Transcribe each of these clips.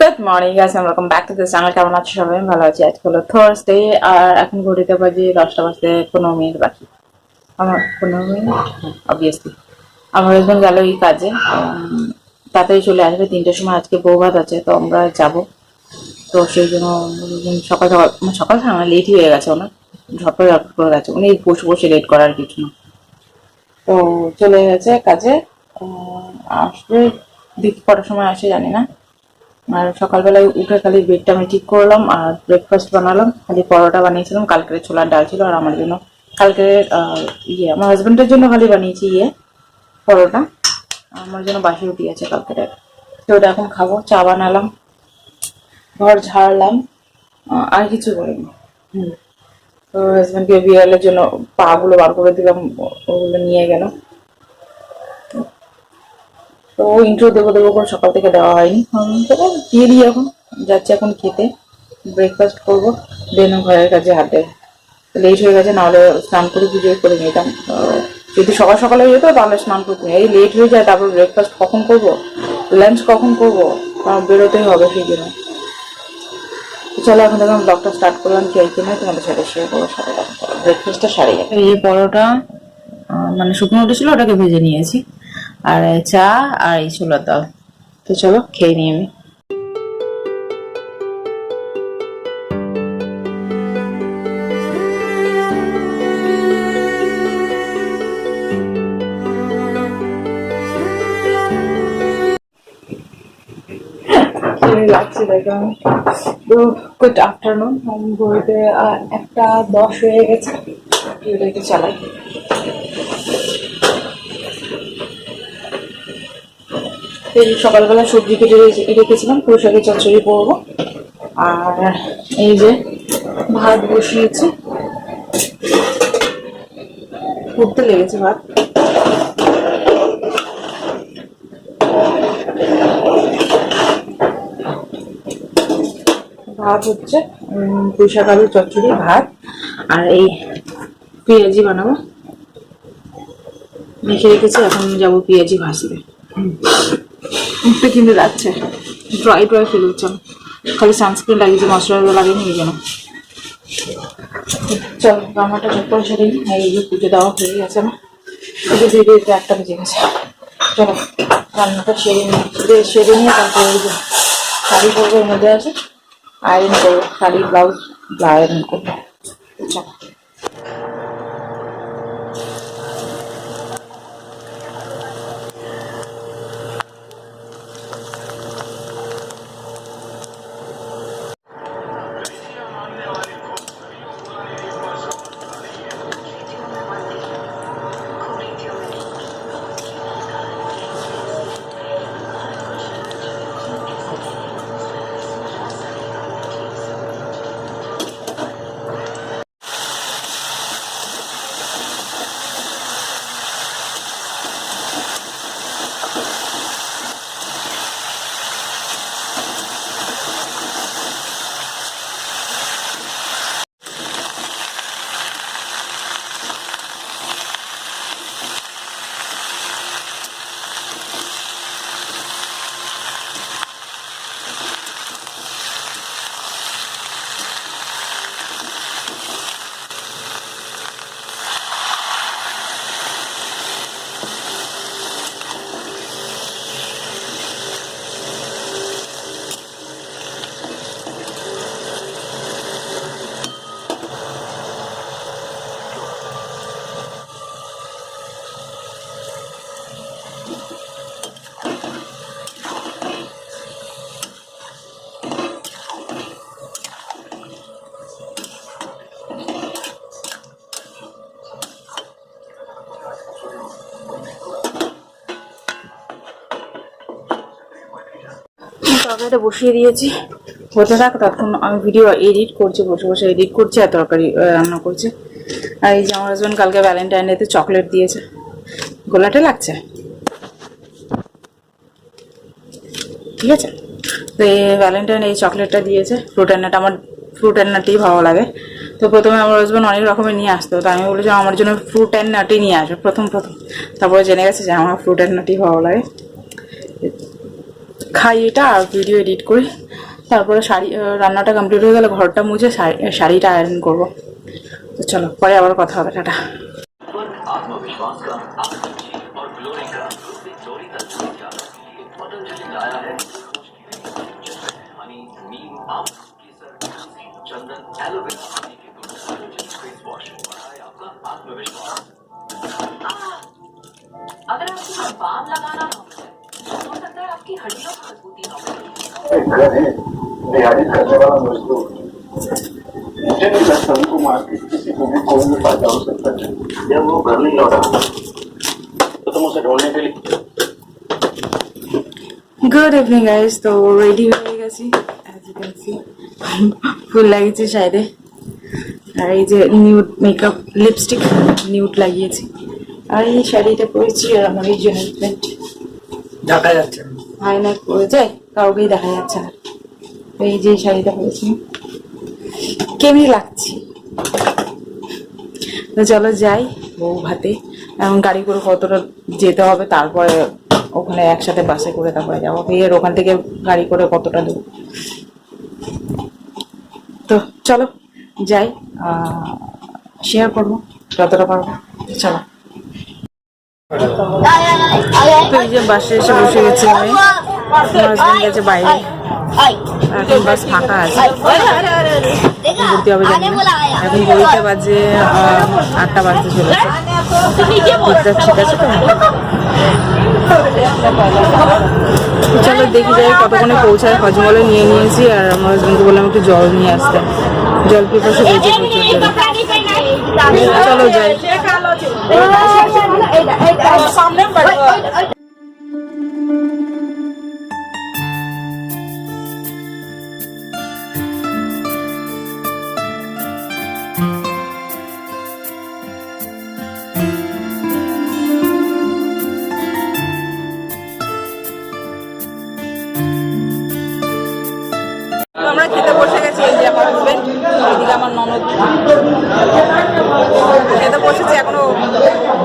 Good morning guys and welcome back to the channel. কেমন আছো সবাই? ভালো আছি। আজকে হলো থার্সডে আর এখন ঘড়িতে বাজে 10টা বাজতে 15 মিনিট বাকি। আমার 15 মিনিট অবভিয়াসলি আমার হাজবেন্ড গেল এই কাজে, তাড়াতাড়ি চলে আসবে 3টার সময়। আজকে বউ ভাত আছে, তো আমরা যাব। তো সেই জন্য সকাল সকাল সকাল আমার লেটই হয়ে গেছে, ওনার ঝটপট ঝটপট করে গেছে। উনি বসে বসে লেট করার কিছু না, তো চলে গেছে কাজে। আসবে দেখি কটার সময় আসে জানি না। আর সকালবেলায় উঠে খালি বেডটা আমি ঠিক করলাম আর ব্রেকফাস্ট বানালাম। খালি পরোটা বানিয়েছিলাম, কালকের ছোলার ডাল ছিল। আর আমার জন্য কালকে আমার হাজবেন্ডের জন্য খালি বানিয়েছি পরোটা। আমার জন্য বাসি রুটি আছে কালকের, তো ওটা এখন খাবো। চা বানালাম, ঘর ঝাড়লাম, আর কিছু করিনি। তো হাজবেন্ডকে বিড়ালের জন্য পা গুলো বার করে দিলাম, ওগুলো নিয়ে গেল। তো ইন্ট্রো দেবো দেবো করে সকাল থেকে দেওয়া হয়নি, দিয়ে দিই। এখন যাচ্ছি এখন খেতে, ব্রেকফাস্ট করবো, দেন ঘরের কাজে হাত দেয়। লেট হয়ে গেছে, নাহলে স্নান করে পুজো করে নিতাম। যদি সকাল সকালে যেত তাহলে স্নান করতে, এই লেট হয়ে যায়। তারপর ব্রেকফাস্ট কখন করবো, লাঞ্চ কখন করবো, বেরোতেই হবে সেই জন্য। চলো এখন দেখলাম ব্লগটা স্টার্ট করলাম, কি কিনে তোমাদের সাথে শেয়ার করবো। সাথে ব্রেকফাস্টটা সারি যাবে। এই পরোটা মানে শুকনো উঠেছিল, ওটাকে ভেজে নিয়েছি, আর চা আর এই ছোলার ডাল। তো চলো খেয়ে নিই আমি। লাগছে দেখলাম। তো গুড আফটারনুন, ঘড়িতে 1:10 হয়ে গেছে। এটাকে চালাই। এই সকালবেলা সবজি কেটে রেখেছিলাম, পুরো শাকের চচ্চড়ি করবো। আর এই যে ভাত বসিয়েছি, ফুটতে লেগেছে ভাত। ভাত হচ্ছে পুঁই শাক আলুর চচ্চড়ি, ভাত। আর এই পেঁয়াজি বানাবো, মেখে রেখেছি। এখন যাবো পেঁয়াজি ভাজতে। মুখটা কিন্তু যাচ্ছে, ড্রাই ফিল হচ্ছে। খালি সানস্ক্রিন লাগিয়েছি, ময়শ্চারাইজার লাগেনি এই জন্য। চল রান্নাটা ঠিক করে সেরে নিই। এই যে পুজো দেওয়া হয়ে গেছে না, পুজো দিয়ে দিতে 1টা বেজে গেছে। চলো রান্নাটা সেরে নিয়ে তারপরে ওই যে শাড়ি পরবো, এর মধ্যে আছে আয়রন করবো, শাড়ি ব্লাউজ আয়রন করবো। চলো তরকারিটা বসিয়ে দিয়েছি, হতে থাক। তখন আমি ভিডিও এডিট করছি, বসে বসে এডিট করছি আর তরকারি রান্না করছি। আর এই যে আমার হাজবেন্ড কালকে ভ্যালেন্টাইন ডেতে চকলেট দিয়েছে। গোলাটে লাগছে, ঠিক আছে। তো এই ভ্যালেন্টাইন এই চকলেটটা দিয়েছে, ফ্রুট অ্যান্ড নাট। আমার ফ্রুট অ্যান্ড নাটই ভালো লাগে। তো প্রথমে আমার হাজবেন্ড অনেক রকমের নিয়ে আসতো, তো আমি বলেছি আমার জন্য ফ্রুট অ্যান্ড নাটই নিয়ে আসবে প্রথম। তারপরে জেনে গেছে যে আমার ফ্রুট অ্যান্ড নাটই ভালো লাগে। খাই এটা আর ভিডিও এডিট করি। তারপরে শাড়ি রান্নাটা কমপ্লিট হয়ে গেলে ঘরটা মুছে শাড়িটা আয়রন করবো। তো চলো পরে আবার কথা হবে, টাটা। अगर आपको बाम लगाना हो सकता है आपकी हड्डियों में मजबूती ना हो। घर है दिहाड़ी करने वाला मजदूर, मुझे नहीं लगता उनको मार के किसी को भी कोई भी फायदा हो सकता है। जब वो घर नहीं लौटा तो तुम उसे ढूंढने के लिए। গুড ইভিনিং গাইজ, তো রেডি হয়ে গেছি, অ্যাজ ইউ ক্যান সি ফুল লাগিয়েছি সাইডে, আর এই যে নিউড মেকআপ লিপস্টিক নিউড লাগিয়েছি, আর এই শাড়িটা পরেছি, আর আমার এই যে হাজব্যান্ড দেখা যাচ্ছে আয়না পরে যায়, কাউকেই দেখা যাচ্ছে না। তো এই যে শাড়িটা পরেছি, কেমনি লাগছে। তো চলো যাই বউ ভাতে, এখন গাড়ি করে কতটা যেতে হবে, তারপরে ওখানে একসাথে বাসে করে তারপরে যাবো, ফের ওখান থেকে গাড়ি করে কতটা দূর। তো চলো যাই, শেয়ার করবো যতটা পারবো। চলো, তো এই যে বাসে এসে বসে গেছি আমি, আমার হাজবেন্ড গেছে বাইরে, এখন বাস ফাঁকা আছে, ঘুরতে হবে জানি না। এখন ঘড়িতে বাজে 8টা বাজতে চলেছে, ঠিক আছে। তো চলো দেখি যাই কতক্ষণে পৌঁছায়। হজমলে নিয়ে নিয়েছি, আর আমার হাজবেন্ডকে বললাম একটু জল নিয়ে আসতে, জল পিপাসা পেয়েছে প্রচুর জল। চলো যাই। আমরা খেতে বসে গেছি, এই যে আমার হাজবেন্ড, এদিকে আমার ননদ খেতে বসেছে, এখনো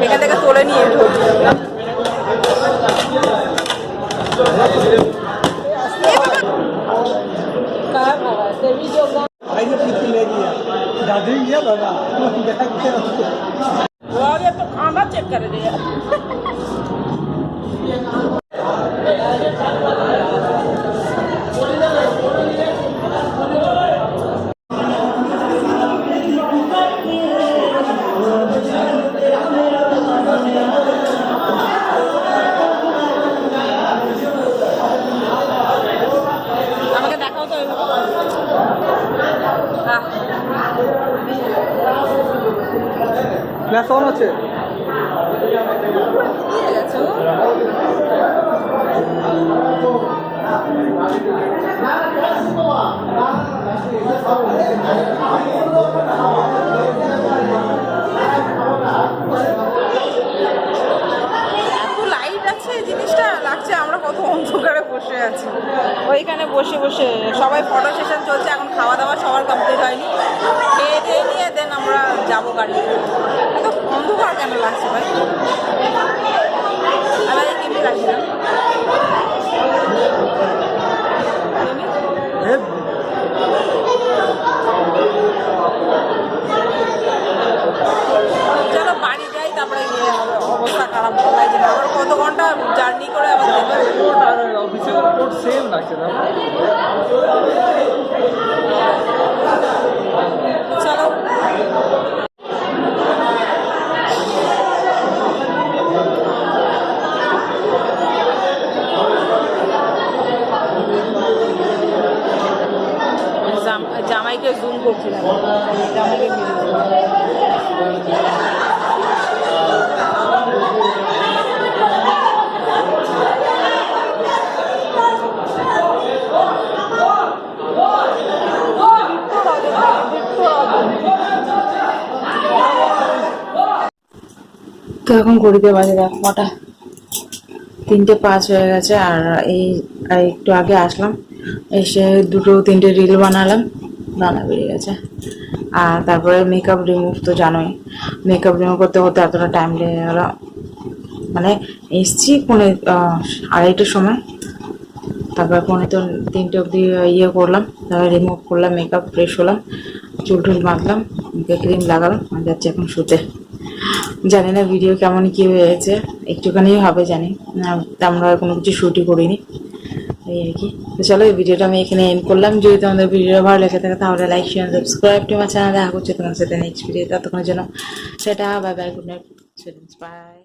এখান থেকে তোলে নিয়ে तो खाना चेक कर रही है। ক্লাস অন আছে। লাইট আছে, জিনিসটা লাগছে আমরা কত অন্ধকারে বসে আছি। ওইখানে বসে বসে সবাই ফটো সেশন চলছে, এখন খাওয়া দাওয়া সবার কমপ্লিট হয়নি, খেয়ে দিয়ে নিয়ে দেন আমরা যাবো গাড়ি। এত অন্ধকার কেন লাগছে ভাই, আমাদের কেমনি লাগছে না? চলো বাড়ি যাই, তারপরে গিয়ে অবস্থা খারাপ ভালো লাগছে না, আবার কত ঘন্টা জার্নি করে আবার সেম লাগছে না। চলো জামাইকে জুম করছিলাম, জামাইকে তো এখন ঘড়িতে বাজে দেখো কটা, 3:05 হয়ে গেছে। আর এই একটু আগে আসলাম, এসে 2-3টে রিল বানালাম, রান্না বেরিয়ে গেছে। আর তারপরে মেকআপ রিমুভ তো জানোই, মেকআপ রিমুভ করতে করতে এতটা টাইম লেগে গেল। মানে এসছি 2:30টার সময়, তারপর 2:45 অবধি ইয়ে করলাম, তারপর রিমুভ করলাম, মেকআপ, ফ্রেশ হলাম, চুল টুল বাঁধলাম, মুখে ক্রিম লাগালাম, আর যাচ্ছি এখন শুতে। জানি না ভিডিও কেমন কি হয়েছে, একটুখানি হবে জানি, আমরা কোনো কিছু শ্যুটই করিনি, এই আর কি। তো চলো এই ভিডিওটা আমি এখানে এন্ড করলাম। যদি তোমাদের ভিডিও ভালো লেগে থাকে তাহলে like, share, subscribe to my channel. দেখা করছে তোমার সাথে নেক্সট ভিডিও, ততক্ষণের জন্য সেটা bye bye, good night, by.